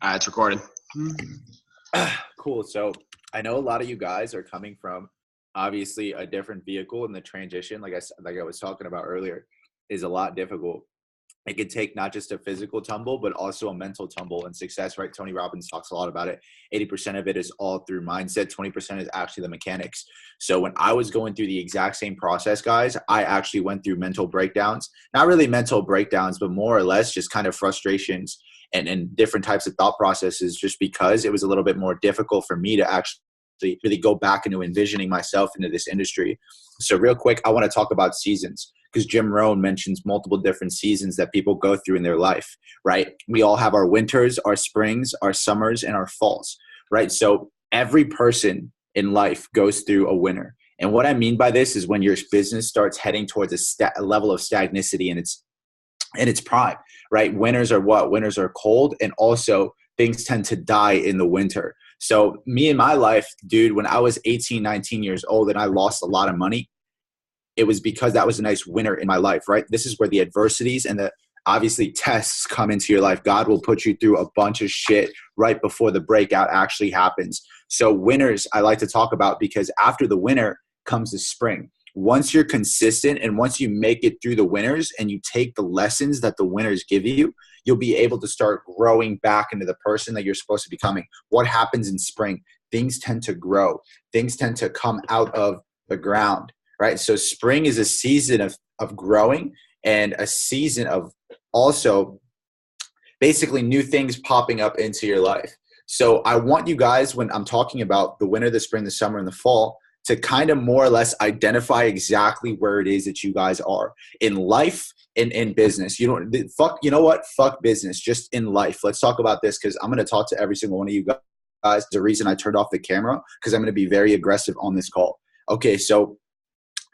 It's recording. Cool. So I know a lot of you guys are coming from obviously a different vehicle, and the transition, like I was talking about earlier, is a lot difficult. It could take not just a physical tumble, but also a mental tumble and success, right? Tony Robbins talks a lot about it. 80% of it is all through mindset. 20% is actually the mechanics. So when I was going through the exact same process, guys, I actually went through mental breakdowns, not really mental breakdowns, but more or less just kind of frustrations and different types of thought processes, just because it was a little bit more difficult for me to actually really go back into envisioning myself into this industry. So real quick, I want to talk about seasons, because Jim Rohn mentions multiple different seasons that people go through in their life, right? We all have our winters, our springs, our summers, and our falls, right? So every person in life goes through a winter. And what I mean by this is when your business starts heading towards a level of stagnicity in its prime, right? Winters are what? Winters are cold, and also things tend to die in the winter. So me in my life, dude, when I was 18, 19 years old and I lost a lot of money, it was because that was a nice winter in my life, right? This is where the adversities and the obviously tests come into your life. God will put you through a bunch of shit right before the breakout actually happens. So winters I like to talk about, because after the winter comes the spring. Once you're consistent and once you make it through the winters and you take the lessons that the winters give you, you'll be able to start growing back into the person that you're supposed to be becoming. What happens in spring? Things tend to grow. Things tend to come out of the ground, right? So spring is a season of growing and a season of also basically new things popping up into your life. So I want you guys, when I'm talking about the winter, the spring, the summer, and the fall, to kind of more or less identify exactly where it is that you guys are in life and in business. You know what? Fuck business, just in life. Let's talk about this, because I'm going to talk to every single one of you guys. The reason I turned off the camera, because I'm going to be very aggressive on this call. Okay, so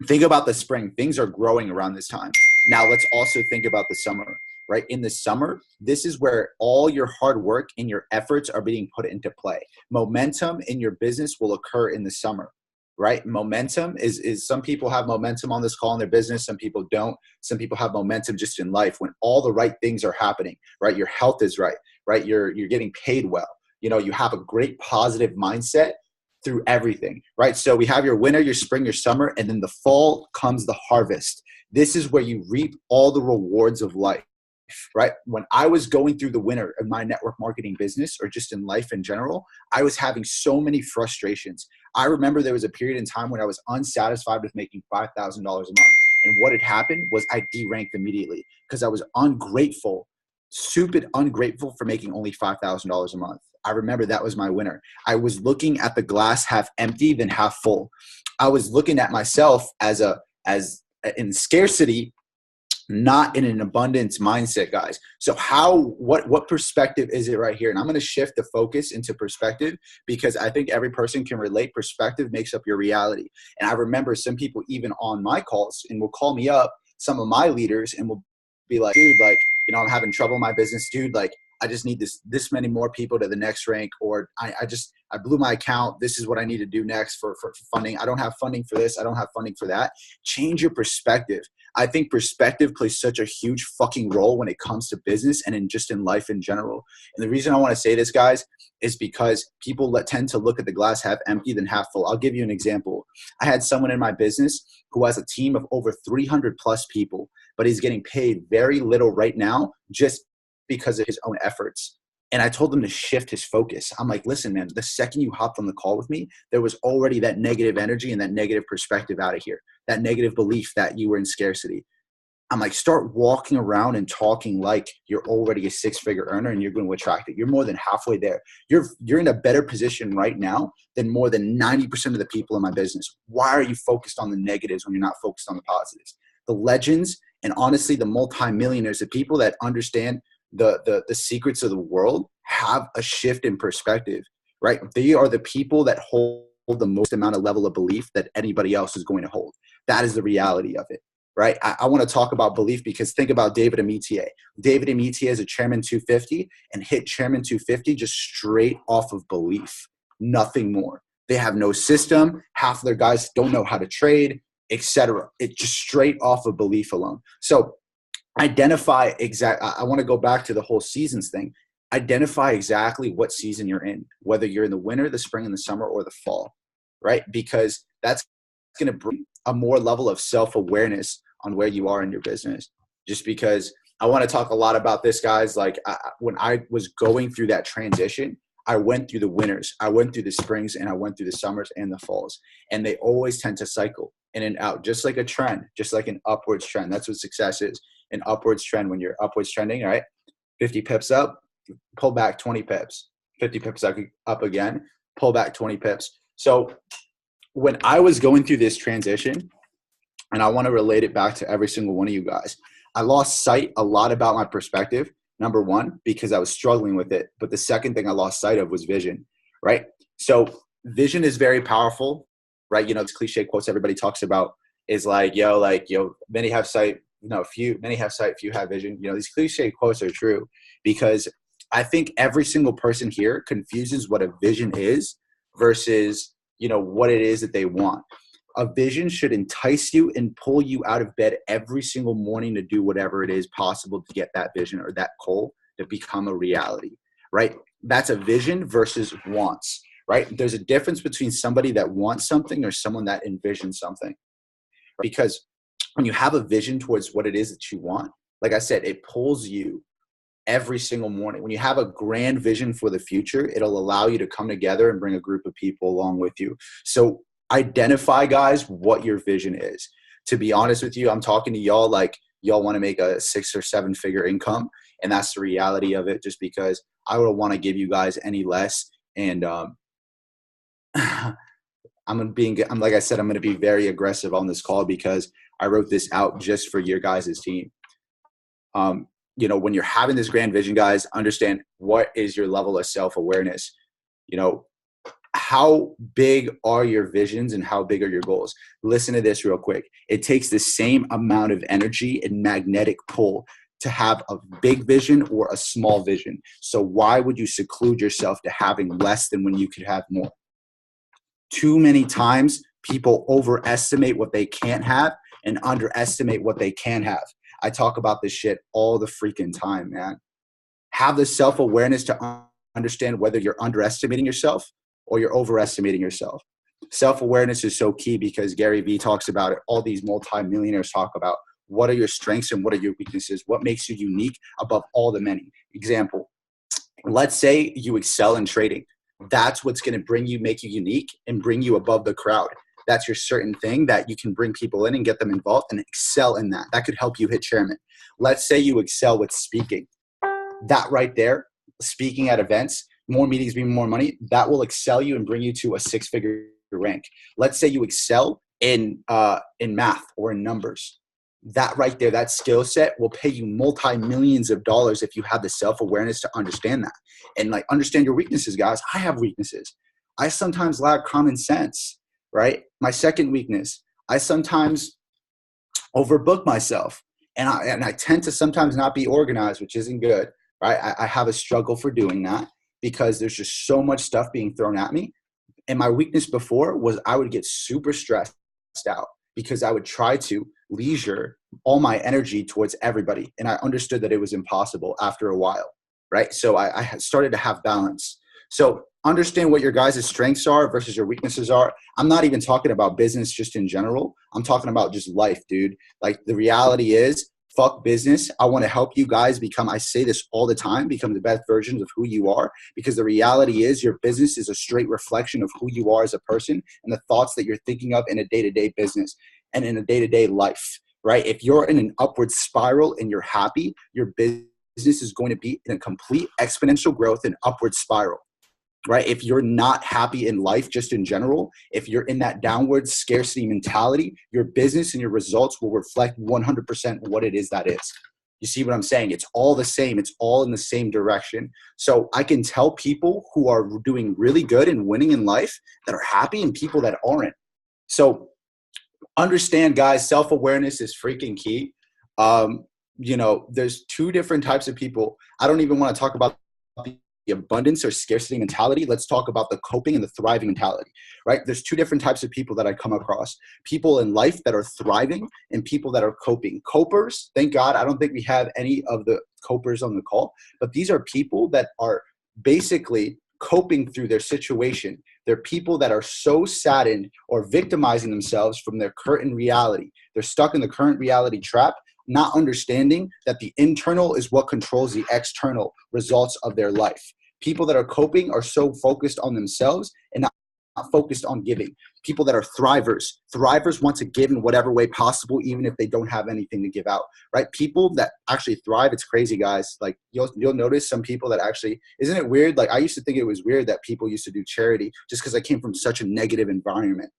think about the spring. Things are growing around this time. Now let's also think about the summer, right? In the summer, this is where all your hard work and your efforts are being put into play. Momentum in your business will occur in the summer, right? Momentum is some people have momentum on this call in their business. Some people don't. Some people have momentum just in life when all the right things are happening, right? Your health is right? You're getting paid well. You have a great positive mindset through everything, right? So we have your winter, your spring, your summer, and then the fall comes the harvest. This is where you reap all the rewards of life, right? When I was going through the winter in my network marketing business, or just in life in general, I was having so many frustrations. I remember there was a period in time when I was unsatisfied with making $5,000 a month. And what had happened was I deranked immediately because I was ungrateful, stupid ungrateful for making only $5,000 a month. I remember that was my winter. I was looking at the glass half empty than half full. I was looking at myself as in scarcity, not in an abundance mindset, guys. So what perspective is it right here? And I'm going to shift the focus into perspective, because I think every person can relate. Perspective makes up your reality. And I remember some people even on my calls and will call me up, some of my leaders, and will be like, dude, like, I'm having trouble in my business, dude. Like, I just need this many more people to the next rank, or I blew my account. This is what I need to do next for funding. I don't have funding for this. I don't have funding for that. Change your perspective. I think perspective plays such a huge fucking role when it comes to business and in life in general. And the reason I want to say this, guys, is because people tend to look at the glass half empty than half full. I'll give you an example. I had someone in my business who has a team of over 300 plus people, but he's getting paid very little right now just because of his own efforts. And I told him to shift his focus. I'm like, listen, man, the second you hopped on the call with me, there was already that negative energy and that negative perspective out of here, that negative belief that you were in scarcity. I'm like, start walking around and talking like you're already a six-figure earner and you're going to attract it. You're more than halfway there. You're in a better position right now than more than 90% of the people in my business. Why are you focused on the negatives when you're not focused on the positives? The legends and honestly the multimillionaires, the people that understand the secrets of the world, have a shift in perspective, right? They are the people that hold the most amount of level of belief that anybody else is going to hold. That is the reality of it, right? I want to talk about belief, because think about David Amitié. David Amitié is a Chairman 250 and hit Chairman 250 just straight off of belief, nothing more. They have no system. Half of their guys don't know how to trade, etc. It's just straight off of belief alone. So identify I want to go back to the whole seasons thing. identify exactly what season you're in, whether you're in the winter, the spring, and the summer, or the fall, right? Because that's going to bring a more level of self-awareness on where you are in your business. Just because I want to talk a lot about this, guys. Like when I was going through that transition, I went through the winters, I went through the springs, and I went through the summers and the falls. And they always tend to cycle in and out, just like a trend, just like an upwards trend. That's what success is. An upwards trend. When you're upwards trending, right? 50 pips up, pull back 20 pips, 50 pips up again, pull back 20 pips. So when I was going through this transition, and I want to relate it back to every single one of you guys, I lost sight a lot about my perspective. Number one, because I was struggling with it. But the second thing I lost sight of was vision, right? So vision is very powerful, right? You know, this cliche quotes everybody talks about is like, many have sight, many have sight, few have vision. You know, these cliche quotes are true because I think every single person here confuses what a vision is versus, what it is that they want. A vision should entice you and pull you out of bed every single morning to do whatever it is possible to get that vision or that goal to become a reality, right? That's a vision versus wants, right? There's a difference between somebody that wants something or someone that envisions something. Because when you have a vision towards what it is that you want, like I said, it pulls you every single morning. When you have a grand vision for the future, it'll allow you to come together and bring a group of people along with you. So identify, guys, what your vision is. To be honest with you, I'm talking to y'all like y'all want to make a 6 or 7 figure income. And that's the reality of it, just because I don't want to give you guys any less. And like I said, I'm going to be very aggressive on this call because I wrote this out just for your guys' team. When you're having this grand vision, guys, understand what is your level of self-awareness. How big are your visions and how big are your goals? Listen to this real quick. It takes the same amount of energy and magnetic pull to have a big vision or a small vision. So why would you seclude yourself to having less than when you could have more? Too many times people overestimate what they can't have and underestimate what they can have. I talk about this shit all the freaking time, man. Have the self-awareness to understand whether you're underestimating yourself or you're overestimating yourself. Self-awareness is so key because Gary Vee talks about it. All these multimillionaires talk about what are your strengths and what are your weaknesses? What makes you unique above all the many? Example, let's say you excel in trading. That's what's going to make you unique and bring you above the crowd. That's your certain thing that you can bring people in and get them involved and excel in that. That could help you hit chairman. Let's say you excel with speaking. That right there, speaking at events, more meetings mean more money, that will excel you and bring you to a 6-figure rank. Let's say you excel in math or in numbers. That right there, that skill set will pay you multi-millions of dollars if you have the self-awareness to understand that. And like understand your weaknesses, guys. I have weaknesses. I sometimes lack common sense, right? My second weakness, I sometimes overbook myself. And I tend to sometimes not be organized, which isn't good, right? I have a struggle for doing that because there's just so much stuff being thrown at me. And my weakness before was I would get super stressed out because I would try to leisure all my energy towards everybody. And I understood that it was impossible after a while, right? So I started to have balance. So understand what your guys' strengths are versus your weaknesses are. I'm not even talking about business just in general. I'm talking about just life, dude. Like the reality is, fuck business. I want to help you guys become, I say this all the time, become the best versions of who you are, because the reality is your business is a straight reflection of who you are as a person and the thoughts that you're thinking of in a day-to-day business and in a day-to-day life, right? If you're in an upward spiral and you're happy, your business is going to be in a complete exponential growth and upward spiral. Right? If you're not happy in life, just in general, if you're in that downward scarcity mentality, your business and your results will reflect 100% what it is that is. You see what I'm saying? It's all the same. It's all in the same direction. So I can tell people who are doing really good and winning in life that are happy and people that aren't. So understand, guys, self-awareness is freaking key. There's 2 different types of people. I don't even want to talk about abundance or scarcity mentality. Let's talk about the coping and the thriving mentality, right? There's two different types of people that I come across. People in life that are thriving and people that are coping. Copers, thank God, I don't think we have any of the copers on the call, but these are people that are basically coping through their situation. They're people that are so saddened or victimizing themselves from their current reality. They're stuck in the current reality trap, not understanding that the internal is what controls the external results of their life. People that are coping are so focused on themselves and not focused on giving. People that are thrivers want to give in whatever way possible, even if they don't have anything to give out, right? People that actually thrive, it's crazy, guys. Like you'll notice some people that actually, isn't it weird? Like I used to think it was weird that people used to do charity just because I came from such a negative environment.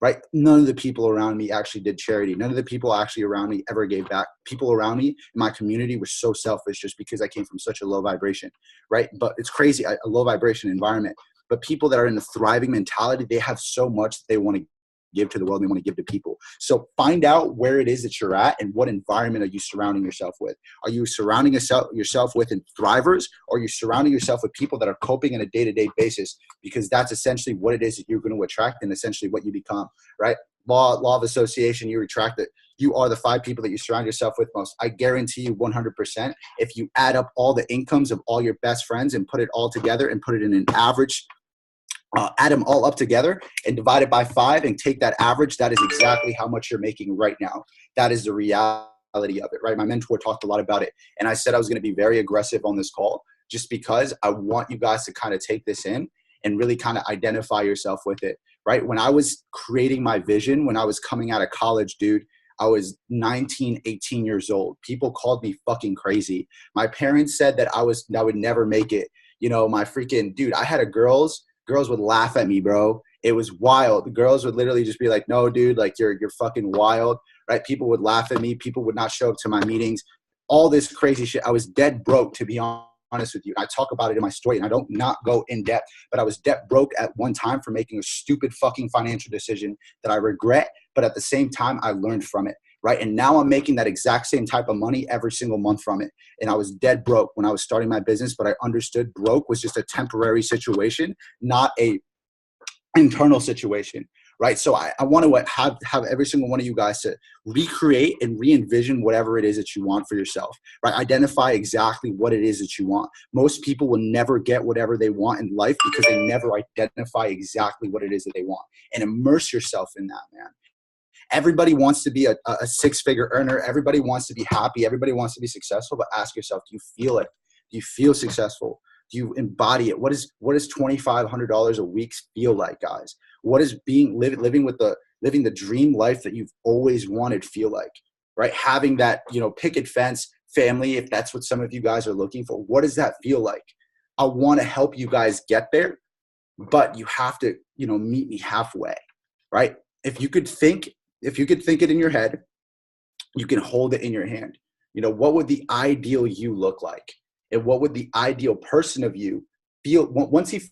Right? None of the people around me actually did charity. None of the people actually around me ever gave back. People around me in my community were so selfish just because I came from such a low vibration, right? But it's crazy, a low vibration environment. But people that are in the thriving mentality, they have so much that they want to give to the world, they want to give to people. So find out where it is that you're at and what environment are you surrounding yourself with. Are you surrounding yourself with thrivers, or are you surrounding yourself with people that are coping on a day-to-day basis? Because that's essentially what it is that you're going to attract and essentially what you become, right? Law of association, you attract it. You are the 5 people that you surround yourself with most. I guarantee you 100%, if you add up all the incomes of all your best friends and put it all together and put it in an average, add them all up together and divide it by 5 and take that average, that is exactly how much you're making right now. That is the reality of it, right? My mentor talked a lot about it. And I said I was going to be very aggressive on this call just because I want you guys to kind of take this in and really kind of identify yourself with it, right? When I was creating my vision, when I was coming out of college, dude, I was 19, 18 years old. People called me fucking crazy. My parents said that I would never make it. You know, my freaking dude, I had girls would laugh at me, bro. It was wild. The girls would literally just be like, no, dude, like you're fucking wild, right? People would laugh at me. People would not show up to my meetings. All this crazy shit. I was dead broke, to be honest with you. I talk about it in my story and I don't not go in depth, but I was dead broke at one time for making a stupid fucking financial decision that I regret. But at the same time, I learned from it, right? And now I'm making that exact same type of money every single month from it. And I was dead broke when I was starting my business, but I understood broke was just a temporary situation, not a internal situation, right? So I want to have every single one of you guys to recreate and re-envision whatever it is that you want for yourself, right? Identify exactly what it is that you want. Most people will never get whatever they want in life because they never identify exactly what it is that they want, and immerse yourself in that, man. Everybody wants to be a 6-figure earner. Everybody wants to be happy. Everybody wants to be successful, but ask yourself, do you feel it? Do you feel successful? Do you embody it? What does $2,500 a week feel like, guys? What is living the dream life that you've always wanted feel like, right? Having that, picket fence family, if that's what some of you guys are looking for, what does that feel like? I want to help you guys get there, but you have to, meet me halfway, right? If you could think it in your head, you can hold it in your hand. What would the ideal you look like? And what would the ideal person of you feel once he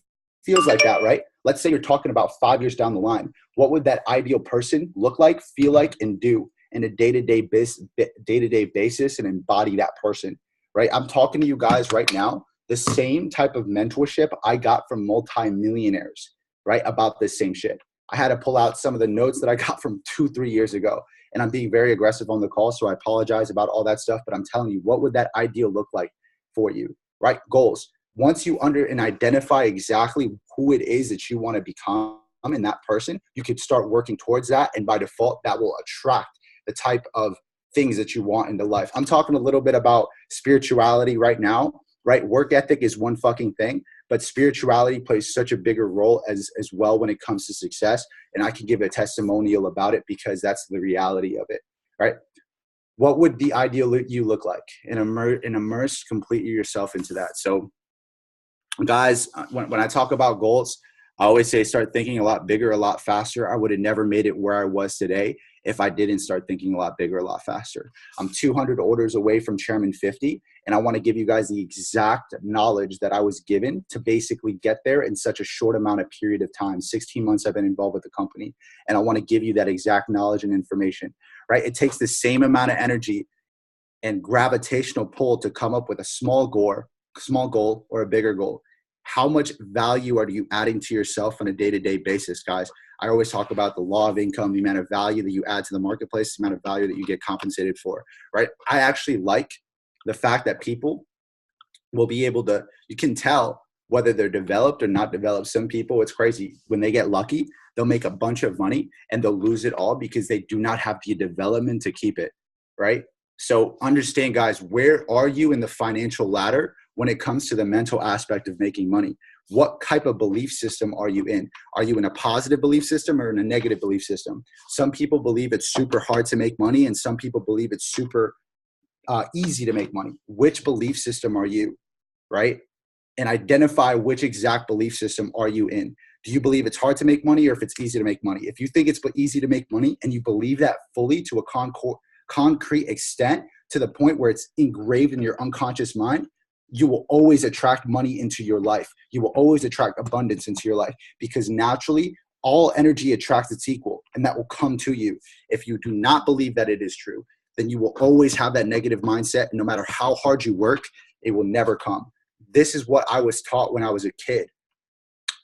feels like that, right? Let's say you're talking about 5 years down the line. What would that ideal person look like, feel like, and do in a day-to-day basis and embody that person, right? I'm talking to you guys right now, the same type of mentorship I got from multimillionaires, right? About this same shit. I had to pull out some of the notes that I got from 2-3 years ago. And I'm being very aggressive on the call, so I apologize about all that stuff. But I'm telling you, what would that ideal look like for you, right? Goals. Once you identify exactly who it is that you want to become in that person, you could start working towards that. And by default, that will attract the type of things that you want into life. I'm talking a little bit about spirituality right now, right? Work ethic is one fucking thing, but spirituality plays such a bigger role as well when it comes to success. And I can give a testimonial about it because that's the reality of it, right? What would the ideal you look like? And immerse completely yourself into that. So guys, when I talk about goals, I always say start thinking a lot bigger, a lot faster. I would have never made it where I was today if I didn't start thinking a lot bigger, a lot faster. I'm 200 orders away from Chairman 50, and I want to give you guys the exact knowledge that I was given to basically get there in such a short amount of period of time. 16 months I've been involved with the company, and I want to give you that exact knowledge and information, right? It takes the same amount of energy and gravitational pull to come up with a small goal or a bigger goal. how much value are you adding to yourself on a day-to-day basis, guys? I always talk about the law of income, the amount of value that you add to the marketplace, the amount of value that you get compensated for, right? I actually like the fact that people will be able to, you can tell whether they're developed or not developed. Some people, it's crazy. When they get lucky, they'll make a bunch of money and they'll lose it all because they do not have the development to keep it, right? So understand, guys, where are you in the financial ladder when it comes to the mental aspect of making money? What type of belief system are you in? Are you in a positive belief system or in a negative belief system? Some people believe it's super hard to make money, and some people believe it's super easy to make money. Which belief system are you, right? And identify which exact belief system are you in. Do you believe it's hard to make money, or if it's easy to make money? If you think it's easy to make money and you believe that fully to a concrete extent, to the point where it's engraved in your unconscious mind, you will always attract money into your life. You will always attract abundance into your life, because naturally all energy attracts its equal, and that will come to you. If you do not believe that it is true, then you will always have that negative mindset, and no matter how hard you work, it will never come. This is what I was taught when I was a kid.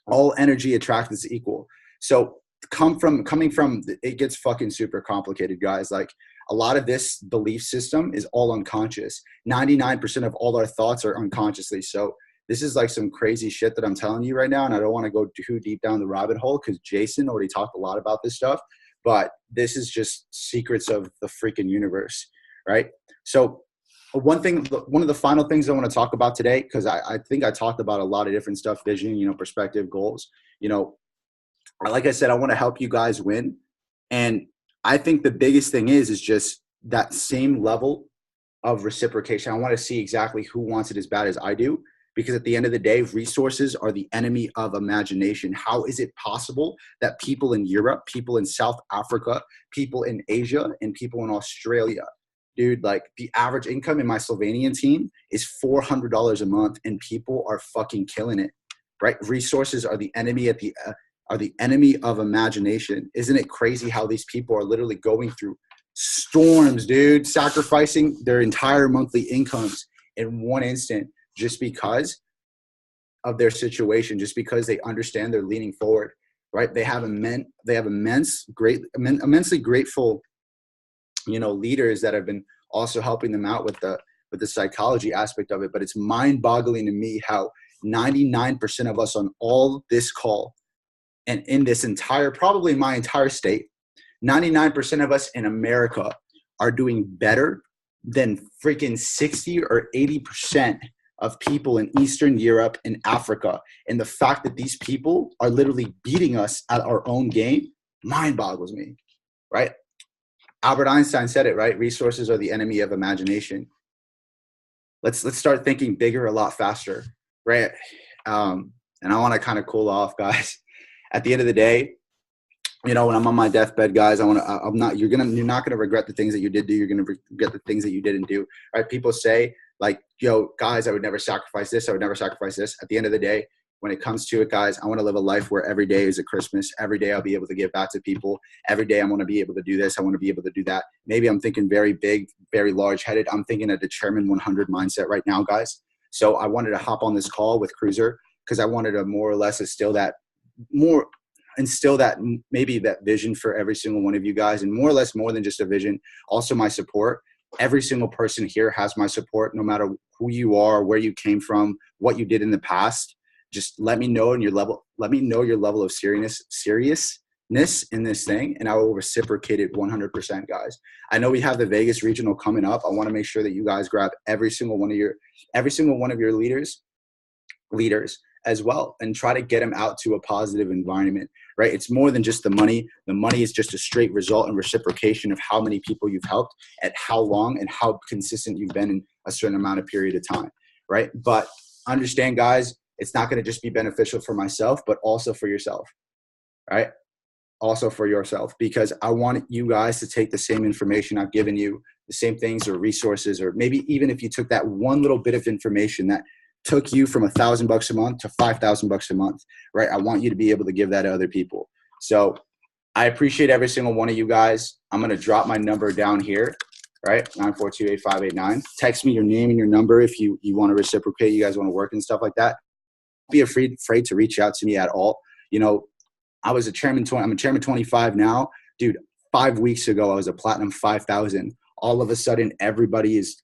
All energy attracts its equal. So coming from, it gets fucking super complicated, guys. Like, a lot of this belief system is all unconscious. 99% of all our thoughts are unconsciously. So this is like some crazy shit that I'm telling you right now. And I don't want to go too deep down the rabbit hole, because Jason already talked a lot about this stuff, but this is just secrets of the freaking universe, right? So one of the final things I want to talk about today, because I think I talked about a lot of different stuff: vision, perspective, goals. Like I said, I want to help you guys win. And I think the biggest thing is just that same level of reciprocation. I want to see exactly who wants it as bad as I do, because at the end of the day, resources are the enemy of imagination. How is it possible that people in Europe, people in South Africa, people in Asia, and people in Australia, dude, like, the average income in my Slovenian team is $400 a month, and people are fucking killing it, right? Resources are the enemy are the enemy of imagination. Isn't it crazy how these people are literally going through storms, dude, sacrificing their entire monthly incomes in one instant, just because of their situation, just because they understand they're leaning forward, right? They have immensely grateful, leaders that have been also helping them out with the psychology aspect of it. But it's mind-boggling to me how 99% of us on all this call, and in this probably my entire state, 99% of us in America are doing better than freaking 60 or 80% of people in Eastern Europe and Africa. And the fact that these people are literally beating us at our own game mind boggles me, right? Albert Einstein said it, right? Resources are the enemy of imagination. Let's start thinking bigger a lot faster, right? And I want to kind of cool off, guys. At the end of the day, when I'm on my deathbed, guys, you're not gonna regret the things that you did do. You're gonna regret the things that you didn't do, right? People say, like, yo, guys, I would never sacrifice this. I would never sacrifice this. At the end of the day, when it comes to it, guys, I want to live a life where every day is a Christmas. Every day I'll be able to give back to people. Every day I want to be able to do this. I want to be able to do that. Maybe I'm thinking very big, very large-headed. I'm thinking a determined 100 mindset right now, guys. So I wanted to hop on this call with Cruiser, because I wanted to more or less instill that maybe that vision for every single one of you guys, and more or less more than just a vision, also my support. Every single person here has my support, no matter who you are, where you came from, what you did in the past. Just let me know your level of seriousness in this thing, and I will reciprocate it 100%, guys. I know we have the Vegas regional coming up. I want to make sure that you guys grab every single one of your leaders as well, and try to get them out to a positive environment, right? It's more than just the money. The money is just a straight result and reciprocation of how many people you've helped, at how long, and how consistent you've been in a certain amount of period of time, right? But understand, guys, it's not going to just be beneficial for myself, but also for yourself, right? Also for yourself, because I want you guys to take the same information I've given you, the same things or resources, or maybe even if you took that one little bit of information that took you from $1,000 a month to $5,000 a month, right? I want you to be able to give that to other people. So I appreciate every single one of you guys. I'm going to drop my number down here, right? 942-8589. Text me your name and your number if you want to reciprocate, you guys want to work and stuff like that. be afraid to reach out to me at all. You know, I'm a chairman 25 now. Dude, 5 weeks ago, I was a platinum 5,000. All of a sudden, everybody's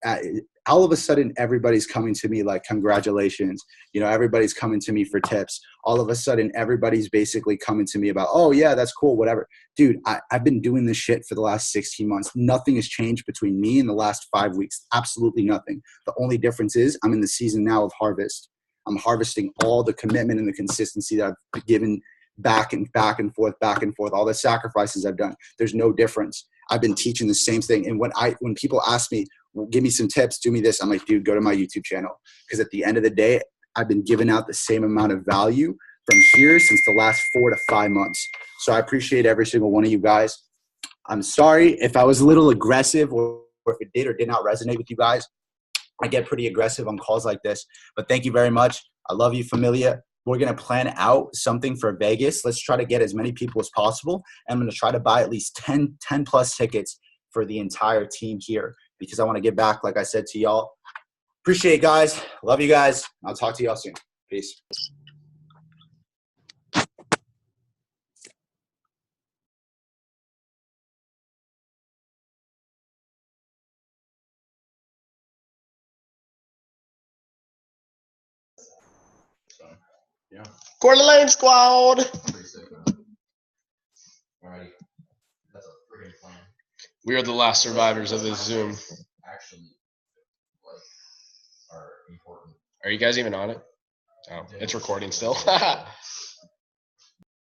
coming to me like, congratulations. You know, everybody's coming to me for tips. All of a sudden, everybody's basically coming to me about, oh yeah, that's cool, whatever. Dude, I've been doing this shit for the last 16 months. Nothing has changed between me and the last 5 weeks. Absolutely nothing. The only difference is I'm in the season now of harvest. I'm harvesting all the commitment and the consistency that I've given back and forth, all the sacrifices I've done. There's no difference. I've been teaching the same thing. And when people ask me, well, give me some tips, do me this, I'm like, dude, go to my YouTube channel. Because at the end of the day, I've been giving out the same amount of value from here since the last 4 to 5 months. So I appreciate every single one of you guys. I'm sorry if I was a little aggressive or if it did or did not resonate with you guys. I get pretty aggressive on calls like this, but thank you very much. I love you, familia. We're going to plan out something for Vegas. Let's try to get as many people as possible. I'm going to try to buy at least 10 plus tickets for the entire team here because I want to get back, like I said, to y'all. Appreciate it, guys. Love you guys. I'll talk to y'all soon. Peace. Yeah. Coeur d'Alene squad. Alrighty. That's a freaking plan. We are the last survivors of this Zoom. Actually, like, are important. Are you guys even on it? Oh, it's recording still.